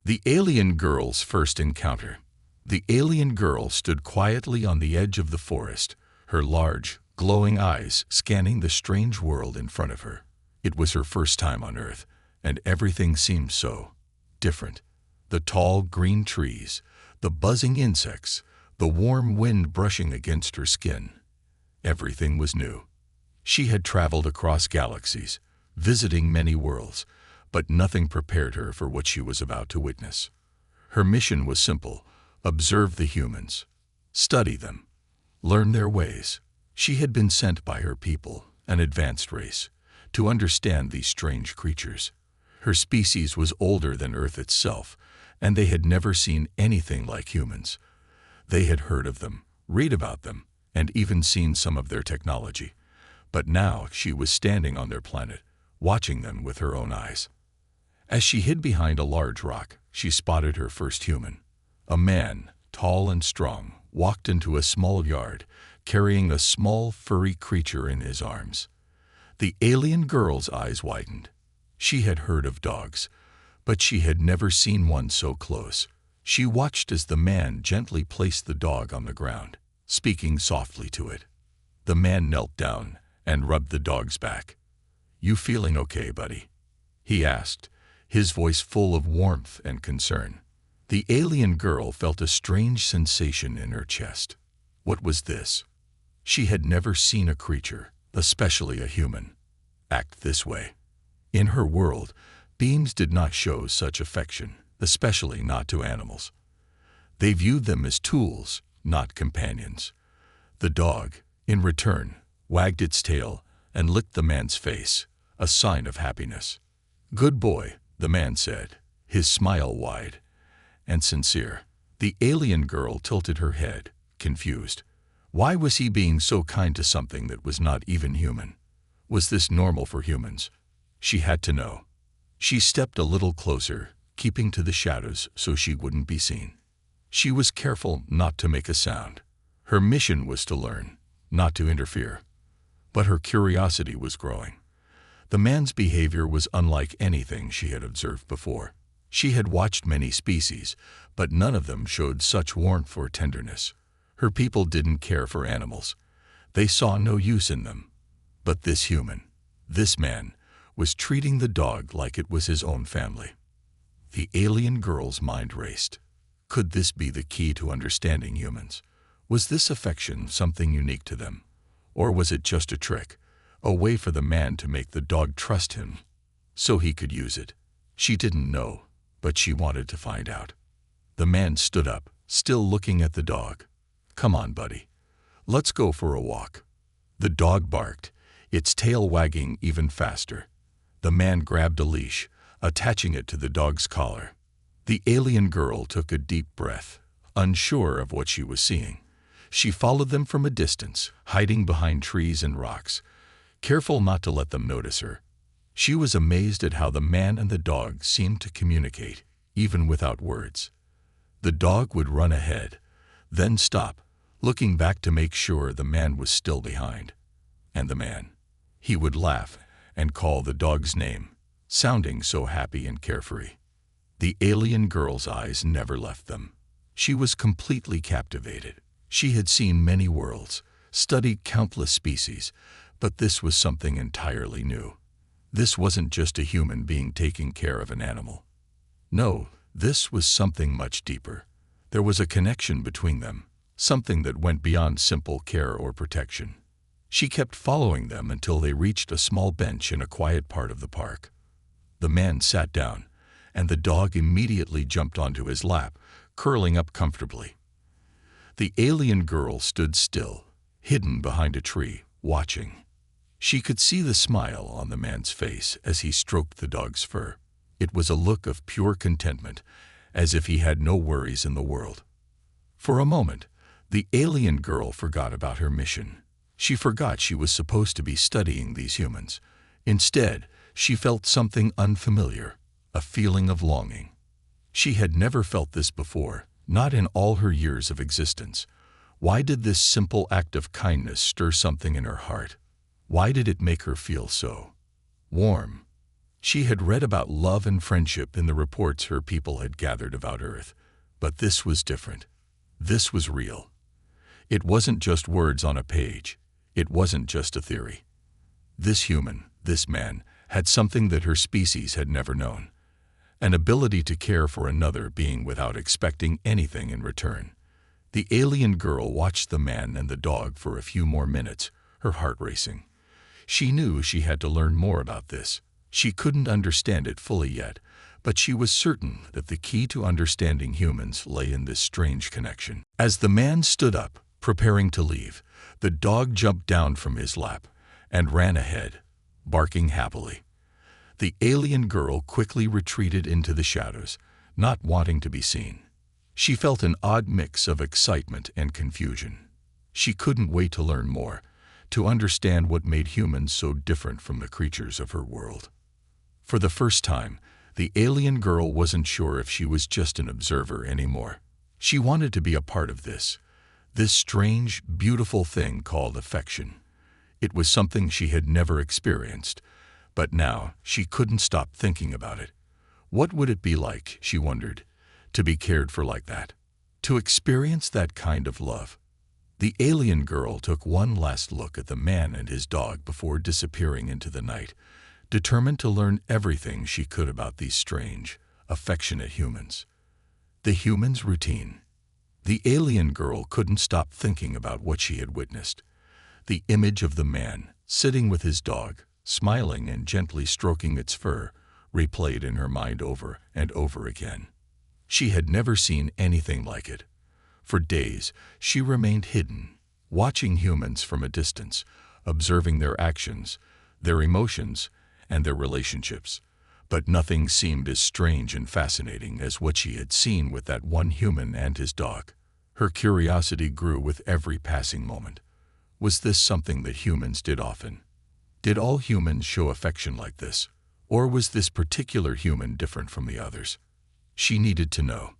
The alien girl's first encounter. The alien girl stood quietly on the edge of the forest, her large, glowing eyes scanning the strange world in front of her. It was her first time on Earth, and everything seemed so different. The tall, green trees, the buzzing insects, the warm wind brushing against her skin. Everything was new. She had traveled across galaxies, visiting many worlds, but nothing prepared her for what she was about to witness. Her mission was simple: observe the humans, study them, learn their ways. She had been sent by her people, an advanced race, to understand these strange creatures. Her species was older than Earth itself, and they had never seen anything like humans. They had heard of them, read about them, and even seen some of their technology. But now she was standing on their planet, watching them with her own eyes. As she hid behind a large rock, she spotted her first human. A man, tall and strong, walked into a small yard, carrying a small, furry creature in his arms. The alien girl's eyes widened. She had heard of dogs, but she had never seen one so close. She watched as the man gently placed the dog on the ground, speaking softly to it. The man knelt down and rubbed the dog's back. "You feeling okay, buddy?" he asked, his voice full of warmth and concern. The alien girl felt a strange sensation in her chest. What was this? She had never seen a creature, especially a human, act this way. In her world, beings did not show such affection, especially not to animals. They viewed them as tools, not companions. The dog, in return, wagged its tail and licked the man's face, a sign of happiness. "Good boy," the man said, his smile wide and sincere. The alien girl tilted her head, confused. Why was he being so kind to something that was not even human? Was this normal for humans? She had to know. She stepped a little closer, keeping to the shadows so she wouldn't be seen. She was careful not to make a sound. Her mission was to learn, not to interfere. But her curiosity was growing. The man's behavior was unlike anything she had observed before. She had watched many species, but none of them showed such warmth or tenderness. Her people didn't care for animals. They saw no use in them. But this human, this man, was treating the dog like it was his own family. The alien girl's mind raced. Could this be the key to understanding humans? Was this affection something unique to them? Or was it just a trick, a way for the man to make the dog trust him, so he could use it? She didn't know, but she wanted to find out. The man stood up, still looking at the dog. "Come on, buddy. Let's go for a walk." The dog barked, its tail wagging even faster. The man grabbed a leash, attaching it to the dog's collar. The alien girl took a deep breath, unsure of what she was seeing. She followed them from a distance, hiding behind trees and rocks, careful not to let them notice her. She was amazed at how the man and the dog seemed to communicate, even without words. The dog would run ahead, then stop, looking back to make sure the man was still behind. And the man, he would laugh and call the dog's name, sounding so happy and carefree. The alien girl's eyes never left them. She was completely captivated. She had seen many worlds, studied countless species, but this was something entirely new. This wasn't just a human being taking care of an animal. No, this was something much deeper. There was a connection between them, something that went beyond simple care or protection. She kept following them until they reached a small bench in a quiet part of the park. The man sat down, and the dog immediately jumped onto his lap, curling up comfortably. The alien girl stood still, hidden behind a tree, watching. She could see the smile on the man's face as he stroked the dog's fur. It was a look of pure contentment, as if he had no worries in the world. For a moment, the alien girl forgot about her mission. She forgot she was supposed to be studying these humans. Instead, she felt something unfamiliar, a feeling of longing. She had never felt this before, not in all her years of existence. Why did this simple act of kindness stir something in her heart? Why did it make her feel so warm? She had read about love and friendship in the reports her people had gathered about Earth, but this was different. This was real. It wasn't just words on a page. It wasn't just a theory. This human, this man, had something that her species had never known. An ability to care for another being without expecting anything in return. The alien girl watched the man and the dog for a few more minutes, her heart racing. She knew she had to learn more about this. She couldn't understand it fully yet, but she was certain that the key to understanding humans lay in this strange connection. As the man stood up, preparing to leave, the dog jumped down from his lap and ran ahead, barking happily. The alien girl quickly retreated into the shadows, not wanting to be seen. She felt an odd mix of excitement and confusion. She couldn't wait to learn more, to understand what made humans so different from the creatures of her world. For the first time, the alien girl wasn't sure if she was just an observer anymore. She wanted to be a part of this strange, beautiful thing called affection. It was something she had never experienced, but now she couldn't stop thinking about it. What would it be like, she wondered, to be cared for like that? To experience that kind of love? The alien girl took one last look at the man and his dog before disappearing into the night, determined to learn everything she could about these strange, affectionate humans. The human's routine. The alien girl couldn't stop thinking about what she had witnessed. The image of the man, sitting with his dog, smiling and gently stroking its fur, replayed in her mind over and over again. She had never seen anything like it. For days, she remained hidden, watching humans from a distance, observing their actions, their emotions, and their relationships. But nothing seemed as strange and fascinating as what she had seen with that one human and his dog. Her curiosity grew with every passing moment. Was this something that humans did often? Did all humans show affection like this? Or was this particular human different from the others? She needed to know.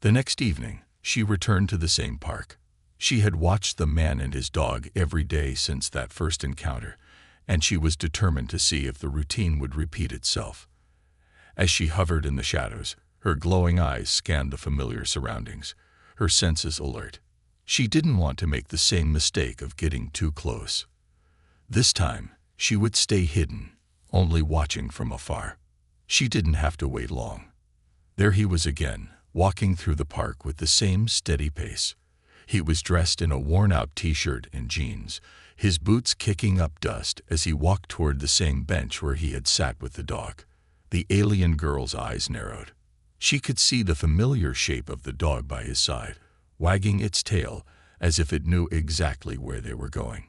The next evening, she returned to the same park. She had watched the man and his dog every day since that first encounter, and she was determined to see if the routine would repeat itself. As she hovered in the shadows, her glowing eyes scanned the familiar surroundings, her senses alert. She didn't want to make the same mistake of getting too close. This time, she would stay hidden, only watching from afar. She didn't have to wait long. There he was again, walking through the park with the same steady pace. He was dressed in a worn-out t-shirt and jeans, his boots kicking up dust as he walked toward the same bench where he had sat with the dog. The alien girl's eyes narrowed. She could see the familiar shape of the dog by his side, wagging its tail as if it knew exactly where they were going.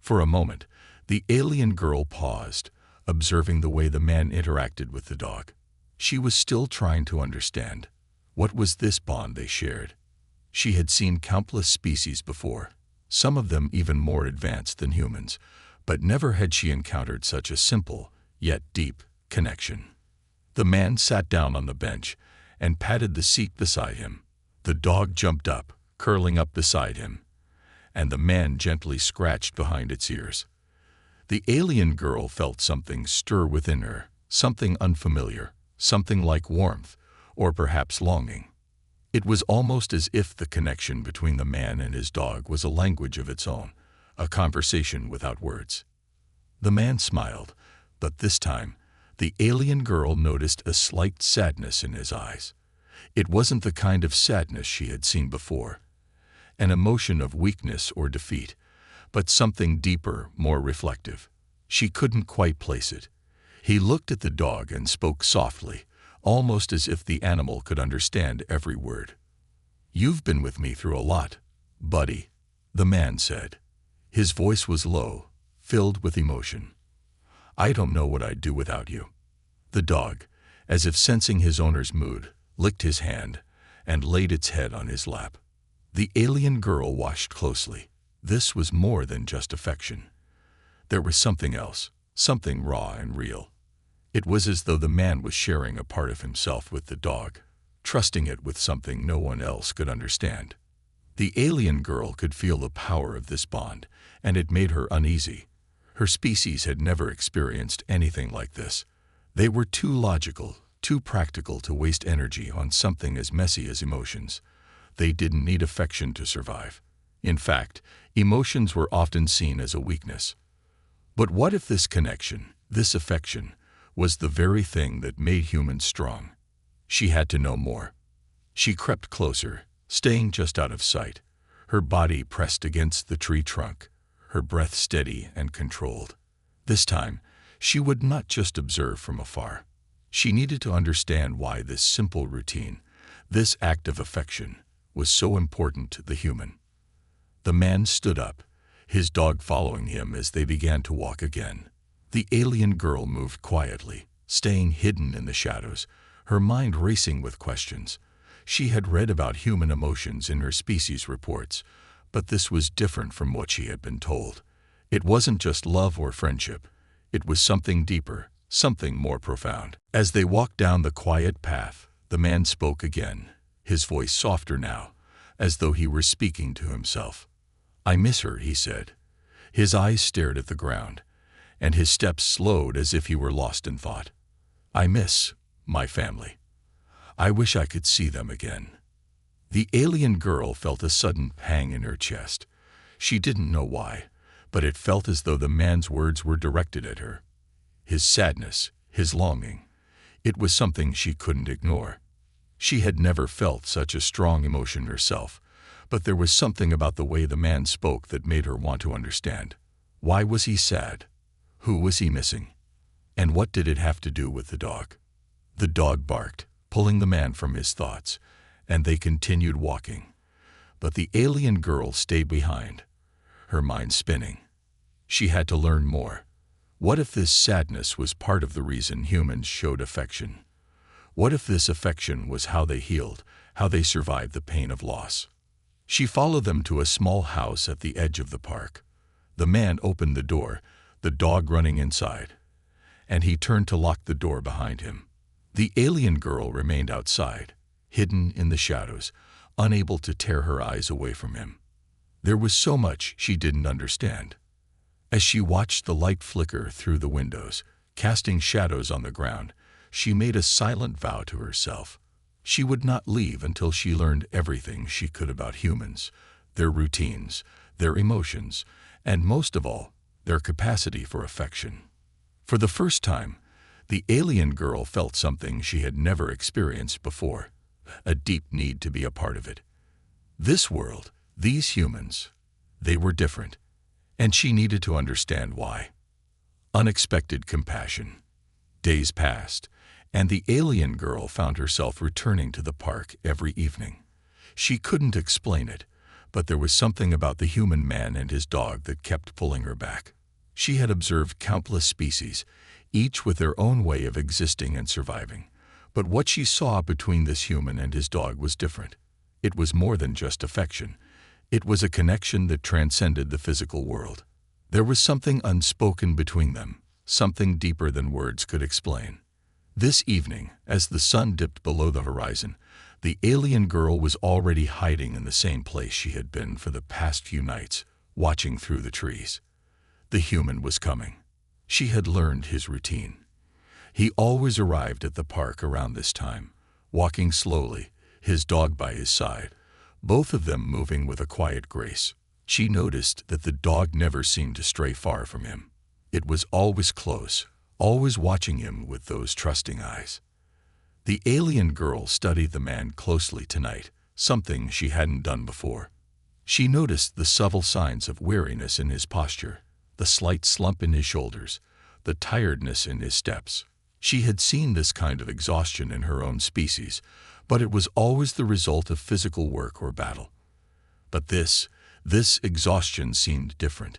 For a moment, the alien girl paused, observing the way the man interacted with the dog. She was still trying to understand. What was this bond they shared? She had seen countless species before, some of them even more advanced than humans, but never had she encountered such a simple, yet deep, connection. The man sat down on the bench and patted the seat beside him. The dog jumped up, curling up beside him, and the man gently scratched behind its ears. The alien girl felt something stir within her, something unfamiliar, something like warmth, or perhaps longing. It was almost as if the connection between the man and his dog was a language of its own, a conversation without words. The man smiled, but this time, the alien girl noticed a slight sadness in his eyes. It wasn't the kind of sadness she had seen before, an emotion of weakness or defeat, but something deeper, more reflective. She couldn't quite place it. He looked at the dog and spoke softly, almost as if the animal could understand every word. "You've been with me through a lot, buddy," the man said. His voice was low, filled with emotion. "I don't know what I'd do without you." The dog, as if sensing his owner's mood, licked his hand and laid its head on his lap. The alien girl watched closely. This was more than just affection. There was something else, something raw and real. It was as though the man was sharing a part of himself with the dog, trusting it with something no one else could understand. The alien girl could feel the power of this bond, and it made her uneasy. Her species had never experienced anything like this. They were too logical, too practical to waste energy on something as messy as emotions. They didn't need affection to survive. In fact, emotions were often seen as a weakness. But what if this connection, this affection, was the very thing that made humans strong? She had to know more. She crept closer, staying just out of sight, her body pressed against the tree trunk, her breath steady and controlled. This time, she would not just observe from afar. She needed to understand why this simple routine, this act of affection, was so important to the human. The man stood up, his dog following him as they began to walk again. The alien girl moved quietly, staying hidden in the shadows, her mind racing with questions. She had read about human emotions in her species reports, but this was different from what she had been told. It wasn't just love or friendship. It was something deeper, something more profound. As they walked down the quiet path, the man spoke again, his voice softer now, as though he were speaking to himself. "I miss her," he said. His eyes stared at the ground, and his steps slowed as if he were lost in thought. "I miss my family. I wish I could see them again." The alien girl felt a sudden pang in her chest. She didn't know why, but it felt as though the man's words were directed at her. His sadness, his longing, it was something she couldn't ignore. She had never felt such a strong emotion herself, but there was something about the way the man spoke that made her want to understand. Why was he sad? Who was he missing? And what did it have to do with the dog? The dog barked, pulling the man from his thoughts, and they continued walking. But the alien girl stayed behind, her mind spinning. She had to learn more. What if this sadness was part of the reason humans showed affection? What if this affection was how they healed, how they survived the pain of loss? She followed them to a small house at the edge of the park. The man opened the door, the dog running inside, and he turned to lock the door behind him. The alien girl remained outside, hidden in the shadows, unable to tear her eyes away from him. There was so much she didn't understand. As she watched the light flicker through the windows, casting shadows on the ground, she made a silent vow to herself. She would not leave until she learned everything she could about humans, their routines, their emotions, and most of all, their capacity for affection. For the first time, the alien girl felt something she had never experienced before, a deep need to be a part of it. This world, these humans, they were different, and she needed to understand why. Unexpected compassion. Days passed, and the alien girl found herself returning to the park every evening. She couldn't explain it, but there was something about the human man and his dog that kept pulling her back. She had observed countless species, each with their own way of existing and surviving. But what she saw between this human and his dog was different. It was more than just affection. It was a connection that transcended the physical world. There was something unspoken between them, something deeper than words could explain. This evening, as the sun dipped below the horizon, the alien girl was already hiding in the same place she had been for the past few nights, watching through the trees. The human was coming. She had learned his routine. He always arrived at the park around this time, walking slowly, his dog by his side, both of them moving with a quiet grace. She noticed that the dog never seemed to stray far from him. It was always close, always watching him with those trusting eyes. The alien girl studied the man closely tonight, something she hadn't done before. She noticed the subtle signs of weariness in his posture, the slight slump in his shoulders, the tiredness in his steps. She had seen this kind of exhaustion in her own species, but it was always the result of physical work or battle. But this exhaustion seemed different.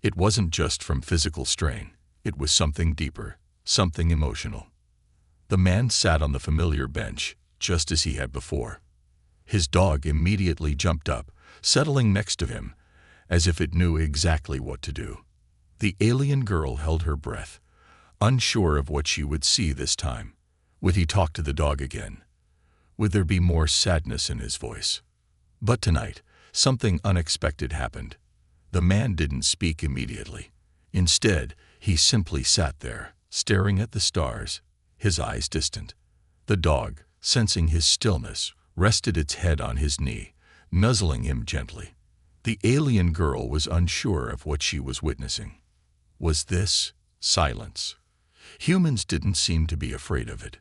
It wasn't just from physical strain. It was something deeper, something emotional. The man sat on the familiar bench, just as he had before. His dog immediately jumped up, settling next to him, as if it knew exactly what to do. The alien girl held her breath, unsure of what she would see this time. Would he talk to the dog again? Would there be more sadness in his voice? But tonight, something unexpected happened. The man didn't speak immediately. Instead, he simply sat there, staring at the stars, his eyes distant. The dog, sensing his stillness, rested its head on his knee, nuzzling him gently. The alien girl was unsure of what she was witnessing. Was this silence? Humans didn't seem to be afraid of it.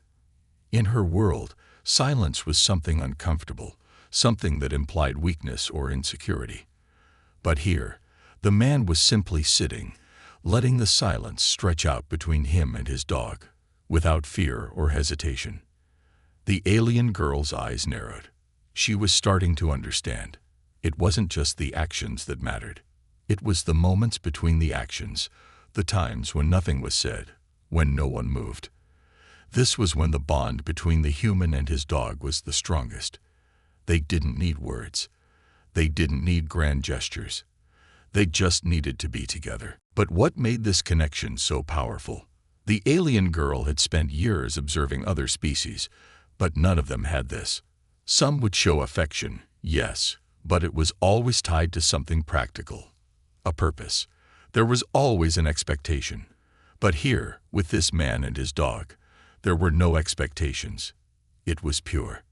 In her world, silence was something uncomfortable, something that implied weakness or insecurity. But here, the man was simply sitting, letting the silence stretch out between him and his dog, without fear or hesitation. The alien girl's eyes narrowed. She was starting to understand. It wasn't just the actions that mattered. It was the moments between the actions, the times when nothing was said, when no one moved. This was when the bond between the human and his dog was the strongest. They didn't need words. They didn't need grand gestures. They just needed to be together. But what made this connection so powerful? The alien girl had spent years observing other species, but none of them had this. Some would show affection, yes, but it was always tied to something practical, a purpose. There was always an expectation. But here, with this man and his dog, there were no expectations. It was pure.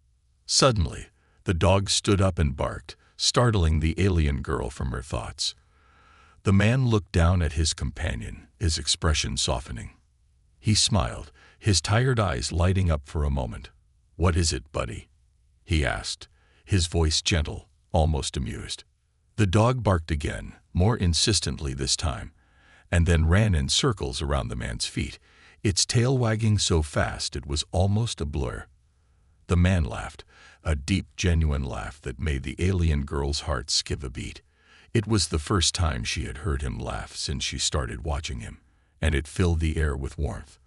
Suddenly, the dog stood up and barked, startling the alien girl from her thoughts. The man looked down at his companion, his expression softening. He smiled, his tired eyes lighting up for a moment. "What is it, buddy?" he asked, his voice gentle, almost amused. The dog barked again, more insistently this time, and then ran in circles around the man's feet, its tail wagging so fast it was almost a blur. The man laughed, a deep, genuine laugh that made the alien girl's heart skip a beat. It was the first time she had heard him laugh since she started watching him, and it filled the air with warmth.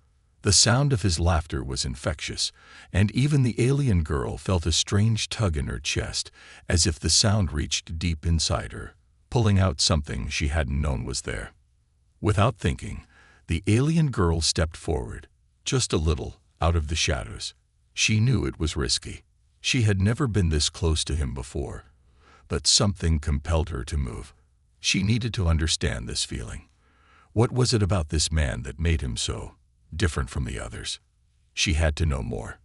The sound of his laughter was infectious, and even the alien girl felt a strange tug in her chest, as if the sound reached deep inside her, pulling out something she hadn't known was there. Without thinking, the alien girl stepped forward, just a little, out of the shadows. She knew it was risky. She had never been this close to him before, but something compelled her to move. She needed to understand this feeling. What was it about this man that made him so different from the others? She had to know more.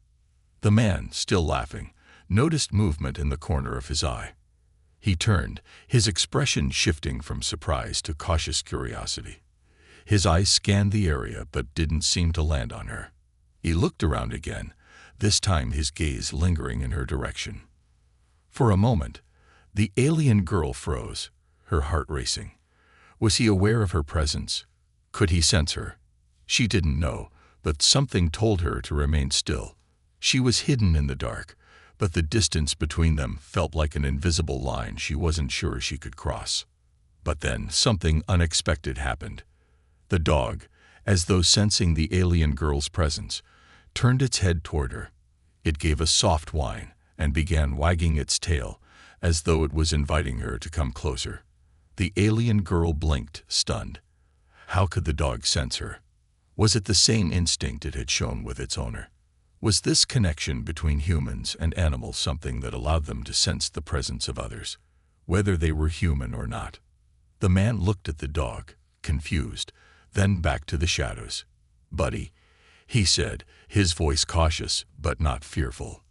The man, still laughing, noticed movement in the corner of his eye. He turned, his expression shifting from surprise to cautious curiosity. His eyes scanned the area but didn't seem to land on her. He looked around again, this time his gaze lingering in her direction. For a moment, the alien girl froze, her heart racing. Was he aware of her presence? Could he sense her? She didn't know, but something told her to remain still. She was hidden in the dark, but the distance between them felt like an invisible line she wasn't sure she could cross. But then something unexpected happened. The dog, as though sensing the alien girl's presence, turned its head toward her. It gave a soft whine and began wagging its tail, as though it was inviting her to come closer. The alien girl blinked, stunned. How could the dog sense her? Was it the same instinct it had shown with its owner? Was this connection between humans and animals something that allowed them to sense the presence of others, whether they were human or not? The man looked at the dog, confused, then back to the shadows. "Buddy," he said, his voice cautious but not fearful.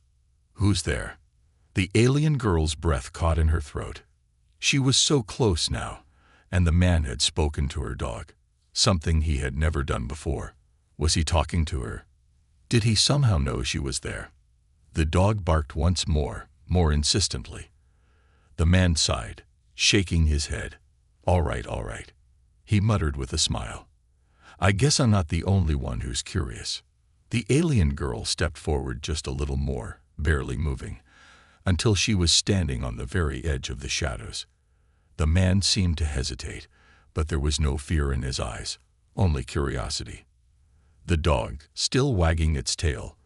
"Who's there?" The alien girl's breath caught in her throat. She was so close now, and the man had spoken to her dog, something he had never done before. Was he talking to her? Did he somehow know she was there? The dog barked once more insistently. The man sighed, shaking his head. All right, he muttered with a smile. "I guess I'm not the only one who's curious." The alien girl stepped forward just a little more, barely moving, until she was standing on the very edge of the shadows. The man seemed to hesitate, but there was no fear in his eyes, only curiosity. The dog, still wagging its tail,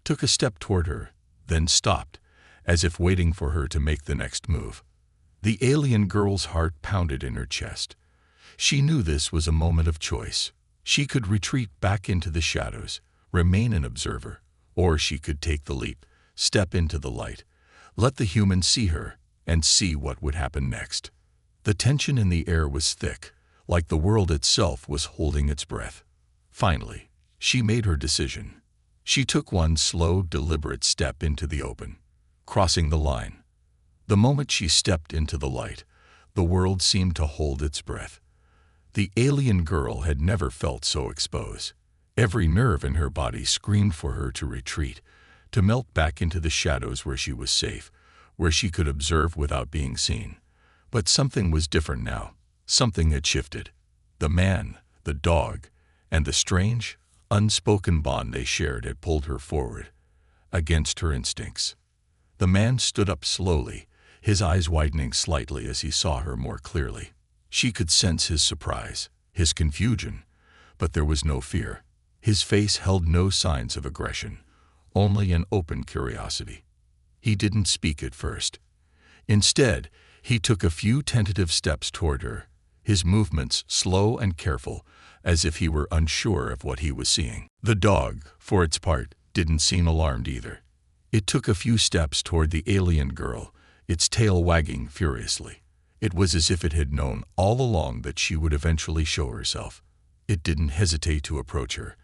took a step toward her, then stopped, as if waiting for her to make the next move. The alien girl's heart pounded in her chest. She knew this was a moment of choice. She could retreat back into the shadows, remain an observer, or she could take the leap, step into the light, let the human see her, and see what would happen next. The tension in the air was thick, like the world itself was holding its breath. Finally, she made her decision. She took one slow, deliberate step into the open, crossing the line. The moment she stepped into the light, the world seemed to hold its breath. The alien girl had never felt so exposed. Every nerve in her body screamed for her to retreat, to melt back into the shadows where she was safe, where she could observe without being seen. But something was different now. Something had shifted. The man, the dog, and the strange, unspoken bond they shared had pulled her forward, against her instincts. The man stood up slowly, his eyes widening slightly as he saw her more clearly. She could sense his surprise, his confusion, but there was no fear. His face held no signs of aggression, only an open curiosity. He didn't speak at first. Instead, he took a few tentative steps toward her, his movements slow and careful, as if he were unsure of what he was seeing. The dog, for its part, didn't seem alarmed either. It took a few steps toward the alien girl, its tail wagging furiously. It was as if it had known all along that she would eventually show herself. It didn't hesitate to approach her,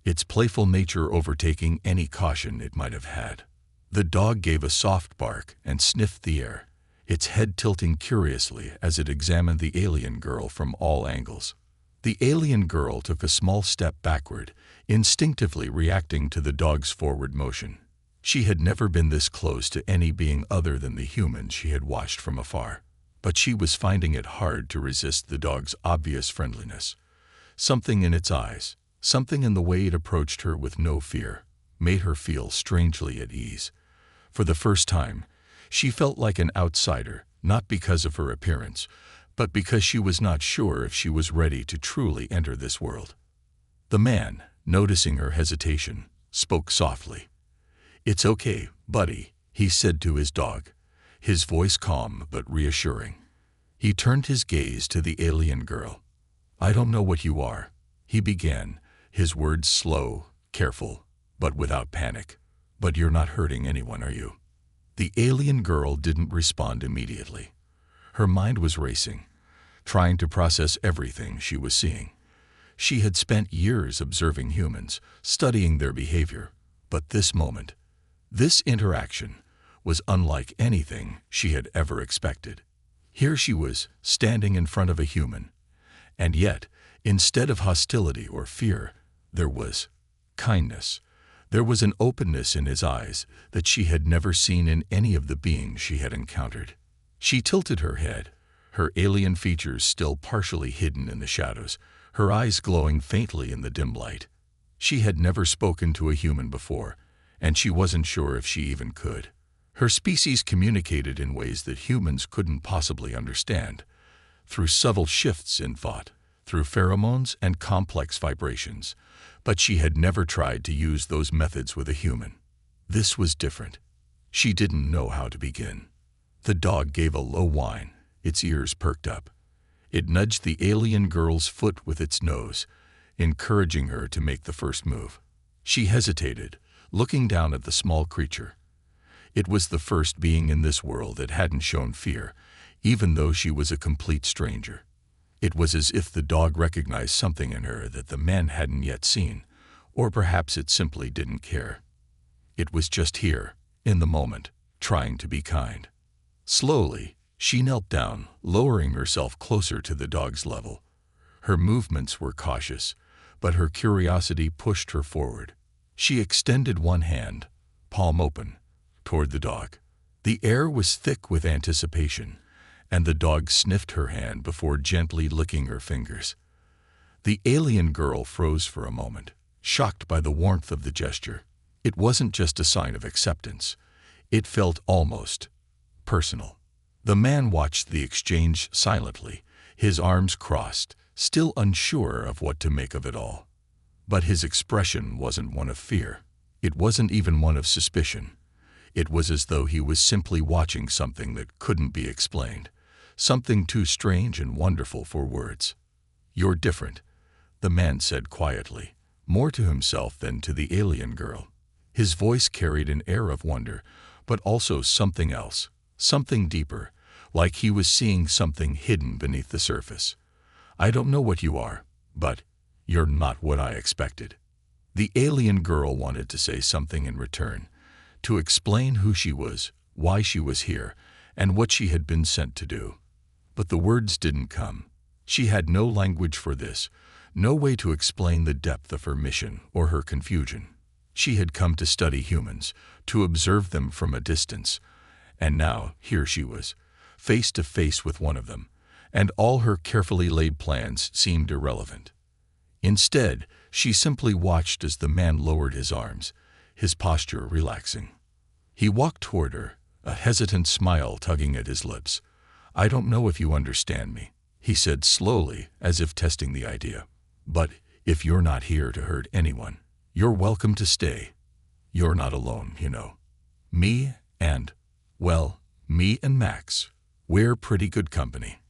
its playful nature overtaking any caution it might have had. The dog gave a soft bark and sniffed the air, its head tilting curiously as it examined the alien girl from all angles. The alien girl took a small step backward, instinctively reacting to the dog's forward motion. She had never been this close to any being other than the human she had watched from afar, but she was finding it hard to resist the dog's obvious friendliness. Something in its eyes, something in the way it approached her with no fear, made her feel strangely at ease. For the first time, she felt like an outsider, not because of her appearance, but because she was not sure if she was ready to truly enter this world. The man, noticing her hesitation, spoke softly. "It's okay, buddy," he said to his dog, his voice calm but reassuring. He turned his gaze to the alien girl. "I don't know what you are," he began, his words slow, careful, but without panic. "But you're not hurting anyone, are you?" The alien girl didn't respond immediately. Her mind was racing, trying to process everything she was seeing. She had spent years observing humans, studying their behavior, but this moment, this interaction, was unlike anything she had ever expected. Here she was, standing in front of a human, and yet, instead of hostility or fear, there was kindness. There was an openness in his eyes that she had never seen in any of the beings she had encountered. She tilted her head, her alien features still partially hidden in the shadows, her eyes glowing faintly in the dim light. She had never spoken to a human before, and she wasn't sure if she even could. Her species communicated in ways that humans couldn't possibly understand, through subtle shifts in thought, through pheromones and complex vibrations, but she had never tried to use those methods with a human. This was different. She didn't know how to begin. The dog gave a low whine, its ears perked up. It nudged the alien girl's foot with its nose, encouraging her to make the first move. She hesitated, looking down at the small creature. It was the first being in this world that hadn't shown fear, even though she was a complete stranger. It was as if the dog recognized something in her that the man hadn't yet seen, or perhaps it simply didn't care. It was just here, in the moment, trying to be kind. Slowly, she knelt down, lowering herself closer to the dog's level. Her movements were cautious, but her curiosity pushed her forward. She extended one hand, palm open, toward the dog. The air was thick with anticipation, and the dog sniffed her hand before gently licking her fingers. The alien girl froze for a moment, shocked by the warmth of the gesture. It wasn't just a sign of acceptance. It felt almost personal. The man watched the exchange silently, his arms crossed, still unsure of what to make of it all. But his expression wasn't one of fear. It wasn't even one of suspicion. It was as though he was simply watching something that couldn't be explained, something too strange and wonderful for words. "You're different," the man said quietly, more to himself than to the alien girl. His voice carried an air of wonder, but also something else, something deeper, like he was seeing something hidden beneath the surface. "I don't know what you are, but you're not what I expected." The alien girl wanted to say something in return, to explain who she was, why she was here, and what she had been sent to do. But the words didn't come. She had no language for this, no way to explain the depth of her mission or her confusion. She had come to study humans, to observe them from a distance, and now here she was, face to face with one of them, and all her carefully laid plans seemed irrelevant. Instead, she simply watched as the man lowered his arms, his posture relaxing. He walked toward her, a hesitant smile tugging at his lips. "I don't know if you understand me," he said slowly, as if testing the idea. "But if you're not here to hurt anyone, you're welcome to stay. You're not alone, you know. Me and Max, we're pretty good company."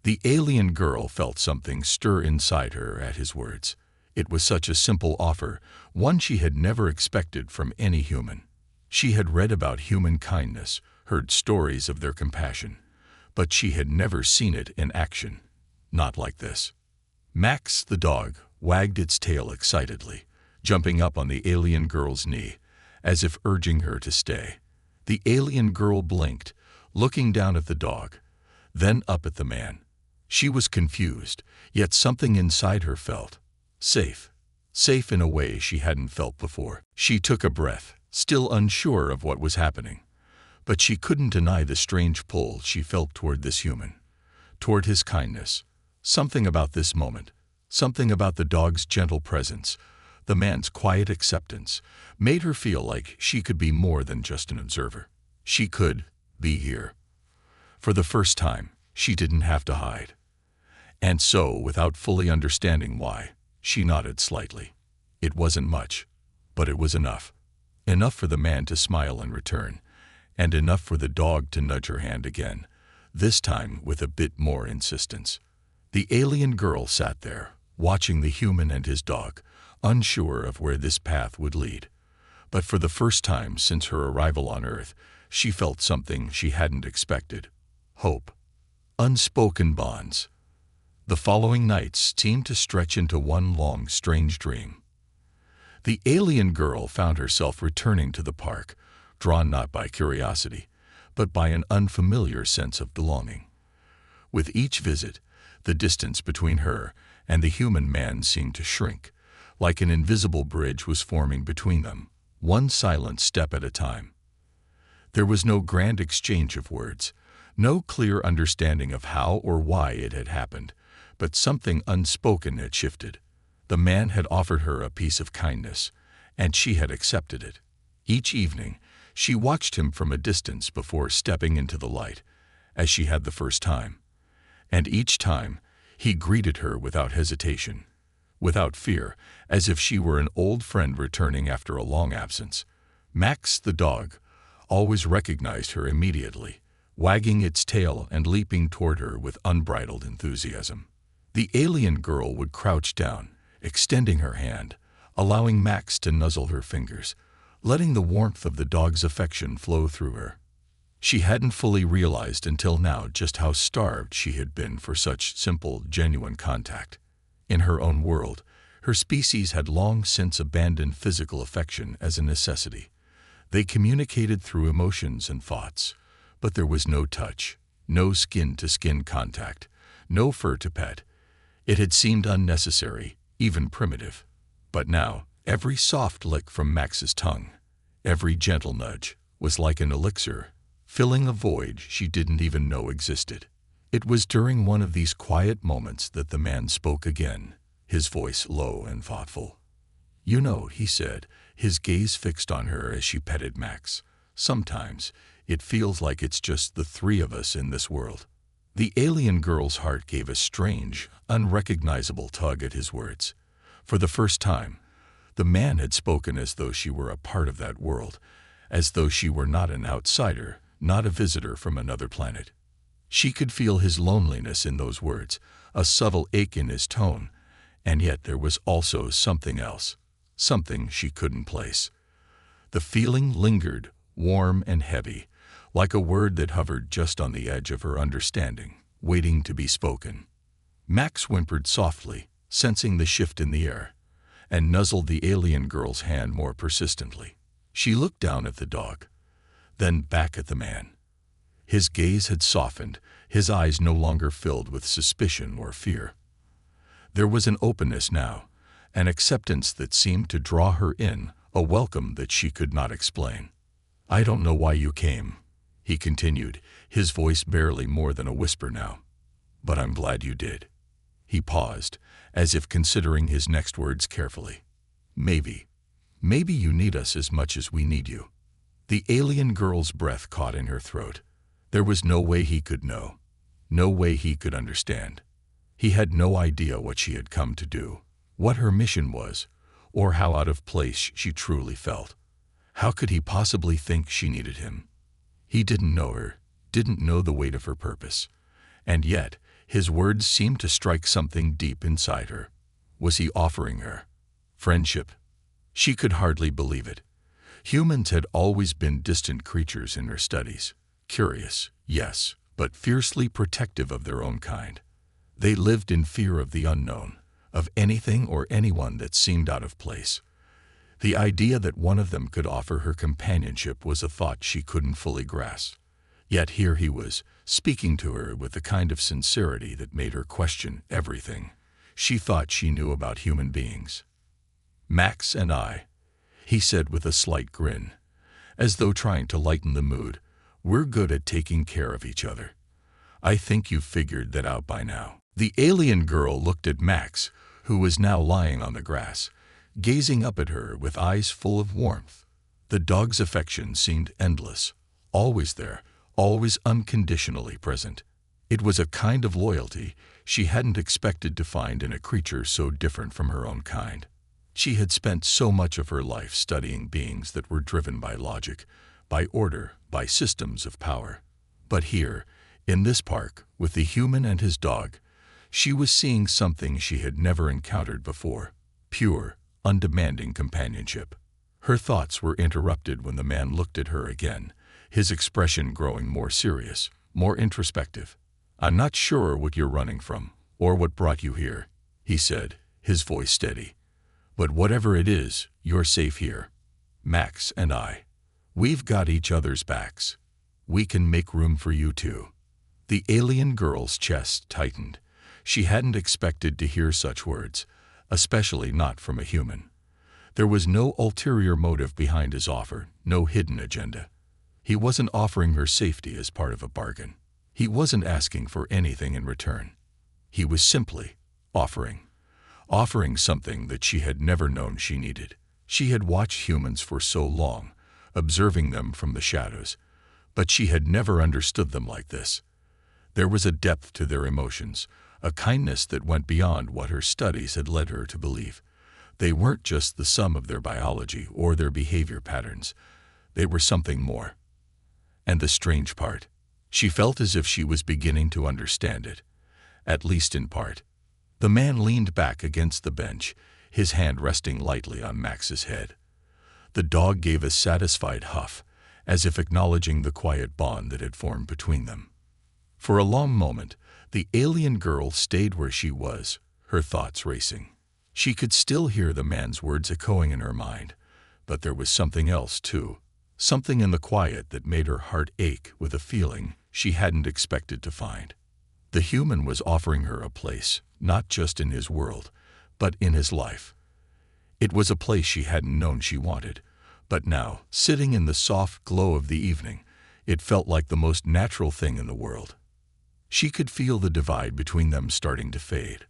The alien girl felt something stir inside her at his words. It was such a simple offer, one she had never expected from any human. She had read about human kindness, heard stories of their compassion, but she had never seen it in action. Not like this. Max, the dog, wagged its tail excitedly, jumping up on the alien girl's knee, as if urging her to stay. The alien girl blinked, looking down at the dog, then up at the man. She was confused, yet something inside her felt safe. Safe in a way she hadn't felt before. She took a breath, still unsure of what was happening. But she couldn't deny the strange pull she felt toward this human, toward his kindness. Something about this moment, something about the dog's gentle presence, the man's quiet acceptance, made her feel like she could be more than just an observer. She could be here. For the first time, she didn't have to hide. And so, without fully understanding why, she nodded slightly. It wasn't much, but it was enough. Enough for the man to smile in return, and enough for the dog to nudge her hand again, this time with a bit more insistence. The alien girl sat there, watching the human and his dog, unsure of where this path would lead. But for the first time since her arrival on Earth, she felt something she hadn't expected. Hope. Unspoken bonds. The following nights seemed to stretch into one long, strange dream. The alien girl found herself returning to the park, drawn not by curiosity, but by an unfamiliar sense of belonging. With each visit, the distance between her and the human man seemed to shrink, like an invisible bridge was forming between them, one silent step at a time. There was no grand exchange of words, no clear understanding of how or why it had happened, but something unspoken had shifted. The man had offered her a piece of kindness, and she had accepted it. Each evening, she watched him from a distance before stepping into the light, as she had the first time. And each time, he greeted her without hesitation, without fear, as if she were an old friend returning after a long absence. Max, the dog, always recognized her immediately, wagging its tail and leaping toward her with unbridled enthusiasm. The alien girl would crouch down, extending her hand, allowing Max to nuzzle her fingers, letting the warmth of the dog's affection flow through her. She hadn't fully realized until now just how starved she had been for such simple, genuine contact. In her own world, her species had long since abandoned physical affection as a necessity. They communicated through emotions and thoughts, but there was no touch, no skin-to-skin contact, no fur to pet. It had seemed unnecessary, even primitive. But now, every soft lick from Max's tongue, every gentle nudge, was like an elixir, filling a void she didn't even know existed. It was during one of these quiet moments that the man spoke again, his voice low and thoughtful. "You know," he said, his gaze fixed on her as she petted Max, "sometimes it feels like it's just the three of us in this world." The alien girl's heart gave a strange, unrecognizable tug at his words. For the first time, the man had spoken as though she were a part of that world, as though she were not an outsider, not a visitor from another planet. She could feel his loneliness in those words, a subtle ache in his tone, and yet there was also something else, something she couldn't place. The feeling lingered, warm and heavy, like a word that hovered just on the edge of her understanding, waiting to be spoken. Max whimpered softly, sensing the shift in the air, and nuzzled the alien girl's hand more persistently. She looked down at the dog, then back at the man. His gaze had softened, his eyes no longer filled with suspicion or fear. There was an openness now, an acceptance that seemed to draw her in, a welcome that she could not explain. "I don't know why you came," he continued, his voice barely more than a whisper now. "But I'm glad you did." He paused, as if considering his next words carefully. Maybe you need us as much as we need you." The alien girl's breath caught in her throat. There was no way he could know, no way he could understand. He had no idea what she had come to do, what her mission was, or how out of place she truly felt. How could he possibly think she needed him? He didn't know her, didn't know the weight of her purpose. And yet, his words seemed to strike something deep inside her. Was he offering her friendship? She could hardly believe it. Humans had always been distant creatures in her studies. Curious, yes, but fiercely protective of their own kind. They lived in fear of the unknown, of anything or anyone that seemed out of place. The idea that one of them could offer her companionship was a thought she couldn't fully grasp. Yet here he was, speaking to her with the kind of sincerity that made her question everything she thought she knew about human beings. "Max and I," he said with a slight grin, as though trying to lighten the mood, "we're good at taking care of each other. I think you've figured that out by now." The alien girl looked at Max, who was now lying on the grass, gazing up at her with eyes full of warmth. The dog's affection seemed endless, always there, always unconditionally present. It was a kind of loyalty she hadn't expected to find in a creature so different from her own kind. She had spent so much of her life studying beings that were driven by logic, by order, by systems of power. But here, in this park, with the human and his dog, she was seeing something she had never encountered before: pure, undemanding companionship. Her thoughts were interrupted when the man looked at her again, his expression growing more serious, more introspective. "I'm not sure what you're running from, or what brought you here," he said, his voice steady. "But whatever it is, you're safe here. Max and I. We've got each other's backs. We can make room for you too." The alien girl's chest tightened. She hadn't expected to hear such words, especially not from a human. There was no ulterior motive behind his offer, no hidden agenda. He wasn't offering her safety as part of a bargain. He wasn't asking for anything in return. He was simply offering something that she had never known she needed. She had watched humans for so long, observing them from the shadows, but she had never understood them like this. There was a depth to their emotions, a kindness that went beyond what her studies had led her to believe. They weren't just the sum of their biology or their behavior patterns. They were something more. And the strange part, she felt as if she was beginning to understand it, at least in part. The man leaned back against the bench, his hand resting lightly on Max's head. The dog gave a satisfied huff, as if acknowledging the quiet bond that had formed between them. For a long moment, the alien girl stayed where she was, her thoughts racing. She could still hear the man's words echoing in her mind, but there was something else too, something in the quiet that made her heart ache with a feeling she hadn't expected to find. The human was offering her a place, not just in his world, but in his life. It was a place she hadn't known she wanted, but now, sitting in the soft glow of the evening, it felt like the most natural thing in the world. She could feel the divide between them starting to fade,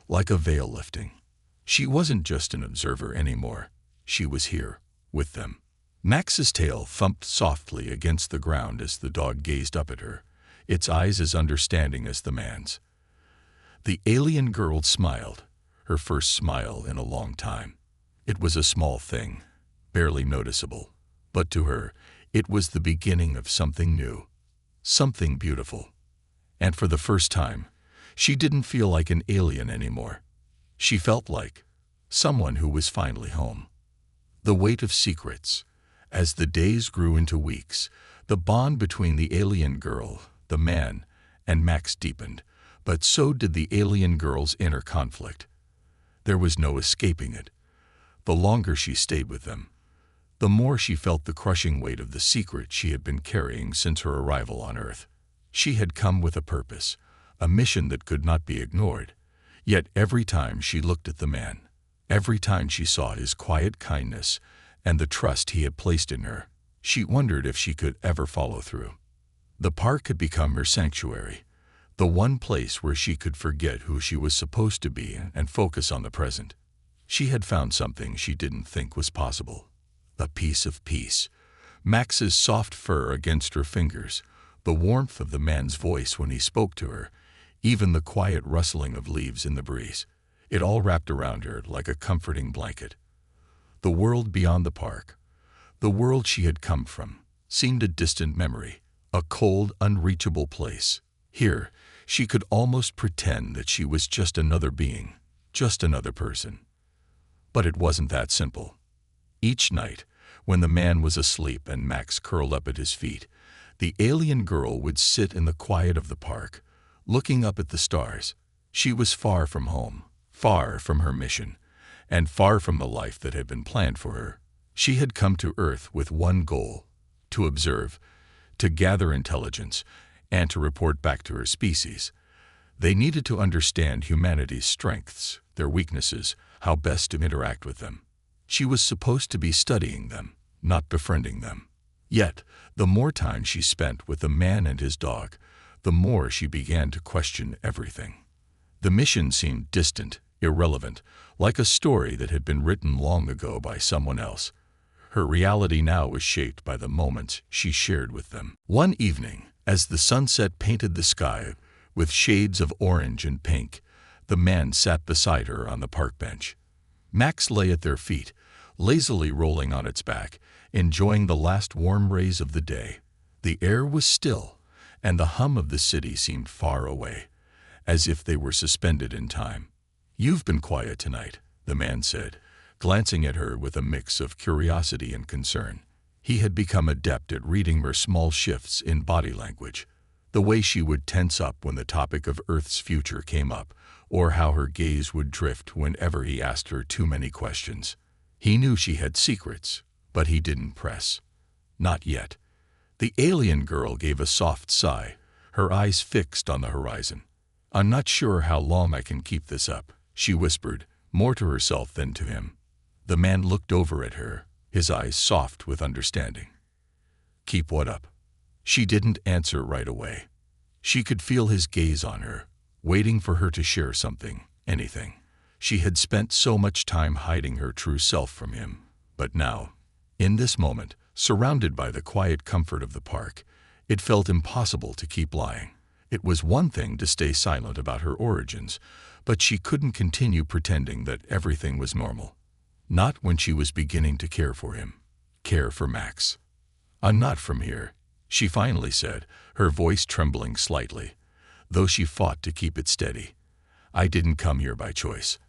like a veil lifting. She wasn't just an observer anymore. She was here, with them. Max's tail thumped softly against the ground as the dog gazed up at her, its eyes as understanding as the man's. The alien girl smiled, her first smile in a long time. It was a small thing, barely noticeable, but to her, it was the beginning of something new, something beautiful. And for the first time, she didn't feel like an alien anymore. She felt like someone who was finally home. The weight of secrets. As the days grew into weeks, the bond between the alien girl, the man, and Max deepened, but so did the alien girl's inner conflict. There was no escaping it. The longer she stayed with them, the more she felt the crushing weight of the secret she had been carrying since her arrival on Earth. She had come with a purpose, a mission that could not be ignored. Yet every time she looked at the man, every time she saw his quiet kindness and the trust he had placed in her, she wondered if she could ever follow through. The park had become her sanctuary, the one place where she could forget who she was supposed to be and focus on the present. She had found something she didn't think was possible. A piece of peace. Max's soft fur against her fingers, the warmth of the man's voice when he spoke to her, even the quiet rustling of leaves in the breeze. It all wrapped around her like a comforting blanket. The world beyond the park, the world she had come from, seemed a distant memory, a cold, unreachable place. Here, she could almost pretend that she was just another being, just another person. But it wasn't that simple. Each night, when the man was asleep and Max curled up at his feet, the alien girl would sit in the quiet of the park, looking up at the stars. She was far from home, far from her mission, and far from the life that had been planned for her. She had come to Earth with one goal: to observe, to gather intelligence, and to report back to her species. They needed to understand humanity's strengths, their weaknesses, how best to interact with them. She was supposed to be studying them, not befriending them. Yet, the more time she spent with the man and his dog, the more she began to question everything. The mission seemed distant, irrelevant, like a story that had been written long ago by someone else. Her reality now was shaped by the moments she shared with them. One evening, as the sunset painted the sky with shades of orange and pink, the man sat beside her on the park bench. Max lay at their feet, lazily rolling on its back, enjoying the last warm rays of the day. The air was still, and the hum of the city seemed far away, as if they were suspended in time. "You've been quiet tonight," the man said, glancing at her with a mix of curiosity and concern. He had become adept at reading her small shifts in body language, the way she would tense up when the topic of Earth's future came up, or how her gaze would drift whenever he asked her too many questions. He knew she had secrets, but he didn't press. Not yet. The alien girl gave a soft sigh, her eyes fixed on the horizon. "I'm not sure how long I can keep this up," she whispered, more to herself than to him. The man looked over at her, his eyes soft with understanding. "Keep what up?" She didn't answer right away. She could feel his gaze on her, waiting for her to share something, anything. She had spent so much time hiding her true self from him, but now, in this moment, surrounded by the quiet comfort of the park, it felt impossible to keep lying. It was one thing to stay silent about her origins, but she couldn't continue pretending that everything was normal. Not when she was beginning to care for him, care for Max. "I'm not from here," she finally said, her voice trembling slightly, though she fought to keep it steady. "I didn't come here by choice.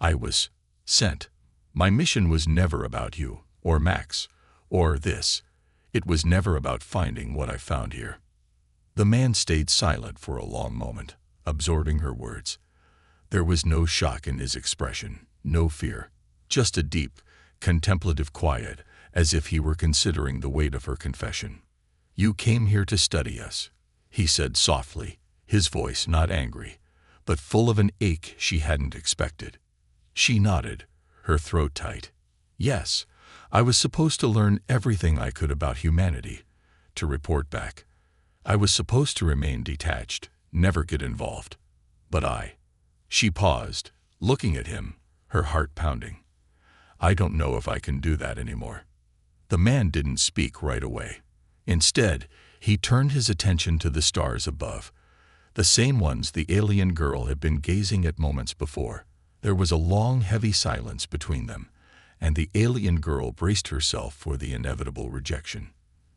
I was sent. My mission was never about you, or Max, or this. It was never about finding what I found here." The man stayed silent for a long moment, absorbing her words. There was no shock in his expression, no fear, just a deep, contemplative quiet, as if he were considering the weight of her confession. "You came here to study us," he said softly, his voice not angry, but full of an ache she hadn't expected. She nodded, her throat tight. "Yes, I was supposed to learn everything I could about humanity, to report back. I was supposed to remain detached, never get involved. But She paused, looking at him, her heart pounding. "I don't know if I can do that anymore." The man didn't speak right away. Instead, he turned his attention to the stars above, the same ones the alien girl had been gazing at moments before. There was a long, heavy silence between them, and the alien girl braced herself for the inevitable rejection.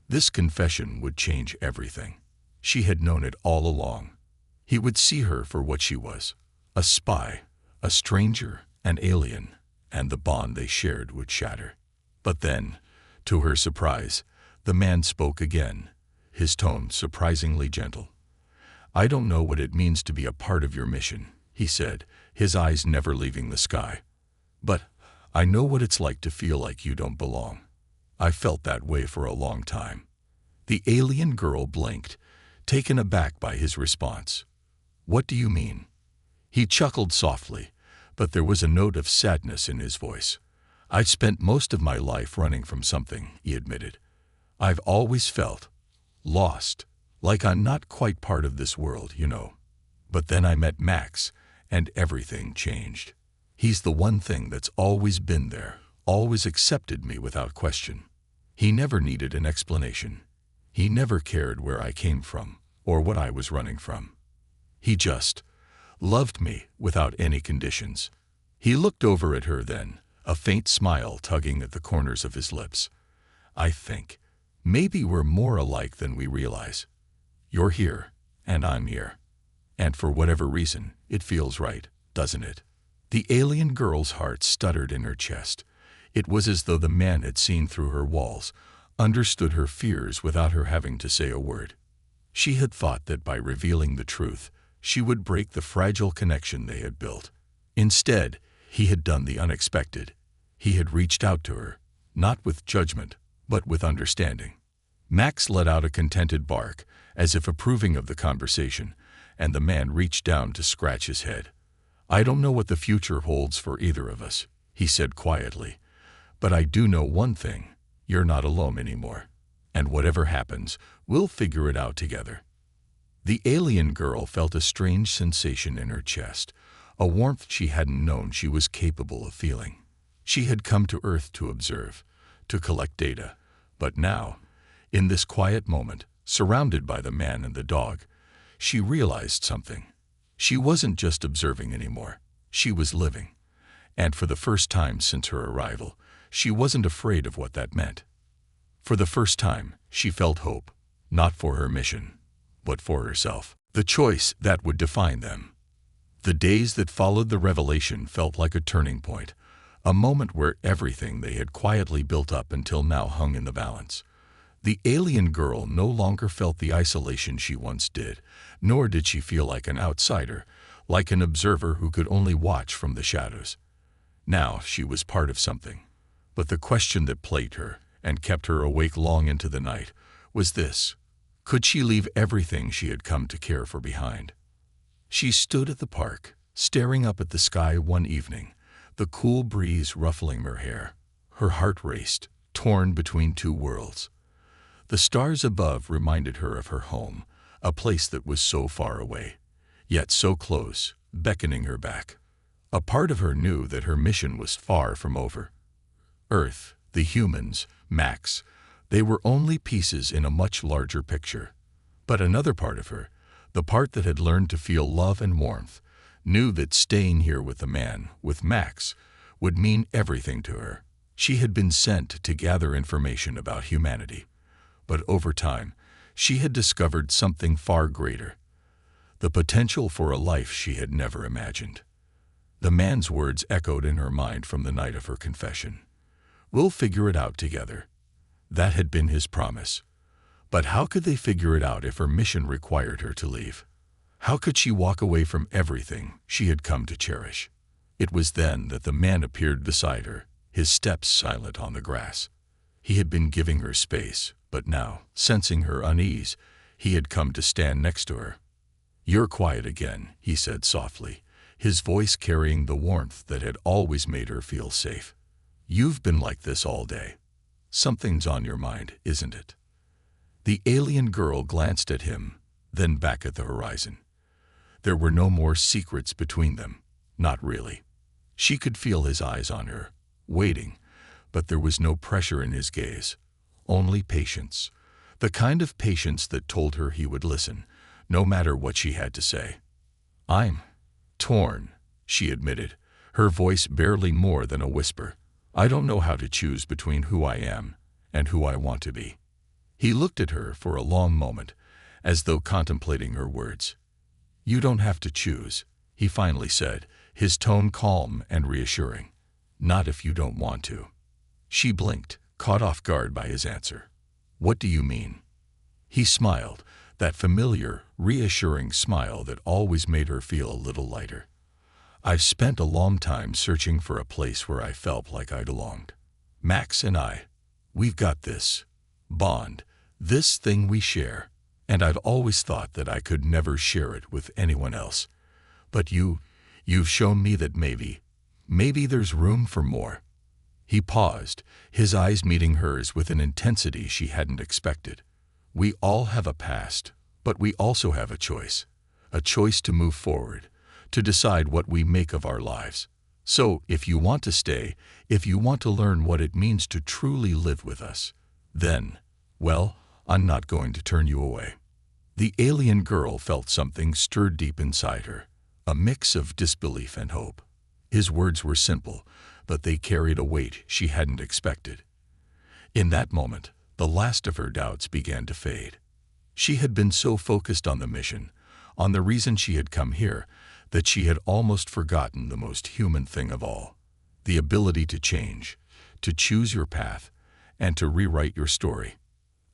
This confession would change everything. She had known it all along. He would see her for what she was, a spy, a stranger, an alien, and the bond they shared would shatter. But then, to her surprise, the man spoke again, his tone surprisingly gentle. "I don't know what it means to be a part of your mission," he said, his eyes never leaving the sky. "But I know what it's like to feel like you don't belong. I felt that way for a long time." The alien girl blinked, taken aback by his response. "What do you mean?" He chuckled softly, but there was a note of sadness in his voice. "I'd spent most of my life running from something," he admitted. "I've always felt lost, like I'm not quite part of this world, you know. But then I met Max, and everything changed. He's the one thing that's always been there, always accepted me without question. He never needed an explanation. He never cared where I came from or what I was running from. He just loved me without any conditions." He looked over at her then, a faint smile tugging at the corners of his lips. "I think maybe we're more alike than we realize. You're here, and I'm here. And for whatever reason, it feels right, doesn't it?" The alien girl's heart stuttered in her chest. It was as though the man had seen through her walls, understood her fears without her having to say a word. She had thought that by revealing the truth, she would break the fragile connection they had built. Instead, he had done the unexpected. He had reached out to her, not with judgment, but with understanding. Max let out a contented bark, as if approving of the conversation, and the man reached down to scratch his head. "I don't know what the future holds for either of us," he said quietly, "but I do know one thing. You're not alone anymore. And whatever happens, we'll figure it out together." The alien girl felt a strange sensation in her chest, a warmth she hadn't known she was capable of feeling. She had come to Earth to observe, to collect data, but now, in this quiet moment, surrounded by the man and the dog, she realized something. She wasn't just observing anymore, she was living. And for the first time since her arrival, she wasn't afraid of what that meant. For the first time, she felt hope, not for her mission, but for herself, the choice that would define them. The days that followed the revelation felt like a turning point, a moment where everything they had quietly built up until now hung in the balance. The alien girl no longer felt the isolation she once did, nor did she feel like an outsider, like an observer who could only watch from the shadows. Now she was part of something. But the question that plagued her, and kept her awake long into the night, was this: could she leave everything she had come to care for behind? She stood at the park, staring up at the sky one evening, the cool breeze ruffling her hair. Her heart raced, torn between two worlds. The stars above reminded her of her home, a place that was so far away, yet so close, beckoning her back. A part of her knew that her mission was far from over. Earth, the humans, Max, they were only pieces in a much larger picture. But another part of her, the part that had learned to feel love and warmth, knew that staying here with the man, with Max, would mean everything to her. She had been sent to gather information about humanity. But over time, she had discovered something far greater, the potential for a life she had never imagined. The man's words echoed in her mind from the night of her confession. "We'll figure it out together." That had been his promise. But how could they figure it out if her mission required her to leave? How could she walk away from everything she had come to cherish? It was then that the man appeared beside her, his steps silent on the grass. He had been giving her space, but now, sensing her unease, he had come to stand next to her. "You're quiet again," he said softly, his voice carrying the warmth that had always made her feel safe. "You've been like this all day. Something's on your mind, isn't it?" The alien girl glanced at him, then back at the horizon. There were no more secrets between them, not really. She could feel his eyes on her, waiting, but there was no pressure in his gaze, only patience, the kind of patience that told her he would listen, no matter what she had to say. "I'm torn," she admitted, her voice barely more than a whisper. "I don't know how to choose between who I am and who I want to be." He looked at her for a long moment, as though contemplating her words. "You don't have to choose," he finally said, his tone calm and reassuring. "Not if you don't want to." She blinked, caught off guard by his answer. "What do you mean?" He smiled, that familiar, reassuring smile that always made her feel a little lighter. I've spent a long time searching for a place where I felt like I belonged. Max and we've got this bond, this thing we share, and I've always thought that I could never share it with anyone else. But you've shown me that maybe there's room for more." He paused, his eyes meeting hers with an intensity she hadn't expected. "We all have a past, but we also have a choice to move forward, to decide what we make of our lives. So if you want to stay, if you want to learn what it means to truly live with us, then, well, I'm not going to turn you away." The alien girl felt something stir deep inside her, a mix of disbelief and hope. His words were simple, but they carried a weight she hadn't expected. In that moment, the last of her doubts began to fade. She had been so focused on the mission, on the reason she had come here, that she had almost forgotten the most human thing of all, the ability to change, to choose your path, and to rewrite your story.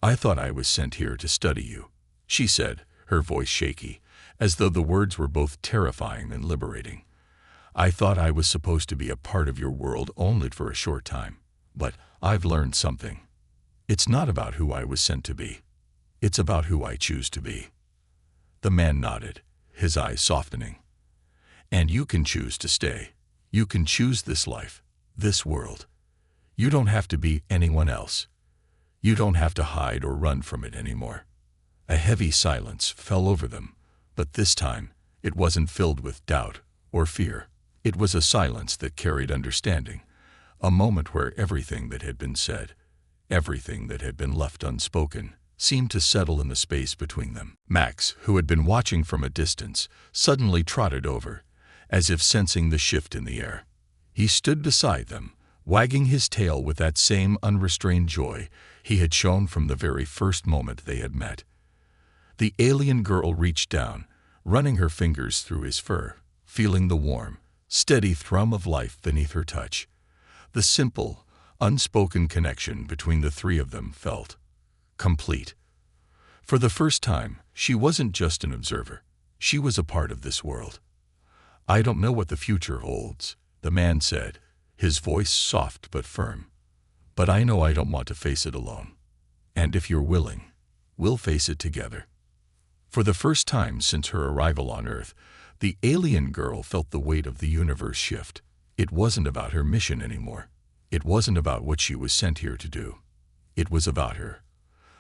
"I thought I was sent here to study you," she said, her voice shaky, as though the words were both terrifying and liberating. "I thought I was supposed to be a part of your world only for a short time, but I've learned something. It's not about who I was sent to be. It's about who I choose to be." The man nodded, his eyes softening. "And you can choose to stay. You can choose this life, this world. You don't have to be anyone else. You don't have to hide or run from it anymore." A heavy silence fell over them, but this time it wasn't filled with doubt or fear. It was a silence that carried understanding, a moment where everything that had been said, everything that had been left unspoken, seemed to settle in the space between them. Max, who had been watching from a distance, suddenly trotted over, as if sensing the shift in the air. He stood beside them, wagging his tail with that same unrestrained joy he had shown from the very first moment they had met. The alien girl reached down, running her fingers through his fur, feeling the warm, steady thrum of life beneath her touch. The simple, unspoken connection between the three of them felt complete. For the first time, she wasn't just an observer. She was a part of this world. "I don't know what the future holds," the man said, his voice soft but firm. "But I know I don't want to face it alone. And if you're willing, we'll face it together." For the first time since her arrival on Earth, the alien girl felt the weight of the universe shift. It wasn't about her mission anymore. It wasn't about what she was sent here to do. It was about her,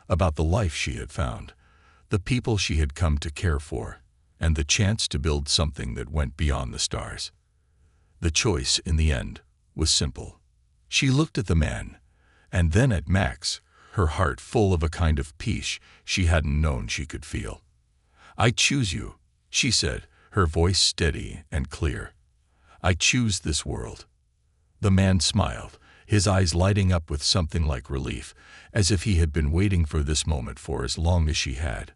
about the life she had found, the people she had come to care for, and the chance to build something that went beyond the stars. The choice, in the end, was simple. She looked at the man, and then at Max, her heart full of a kind of peace she hadn't known she could feel. "I choose you," she said, her voice steady and clear. "I choose this world." The man smiled, his eyes lighting up with something like relief, as if he had been waiting for this moment for as long as she had.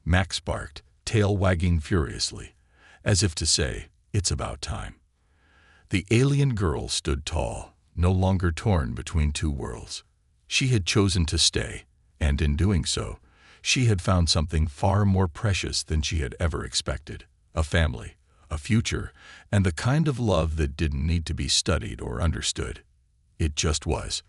Max barked, tail wagging furiously, as if to say, "It's about time." The alien girl stood tall, no longer torn between two worlds. She had chosen to stay, and in doing so, she had found something far more precious than she had ever expected: a family, a future, and the kind of love that didn't need to be studied or understood. It just was.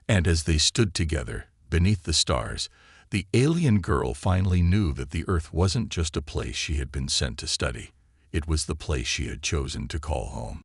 And as they stood together, beneath the stars, the alien girl finally knew that the Earth wasn't just a place she had been sent to study. It was the place she had chosen to call home.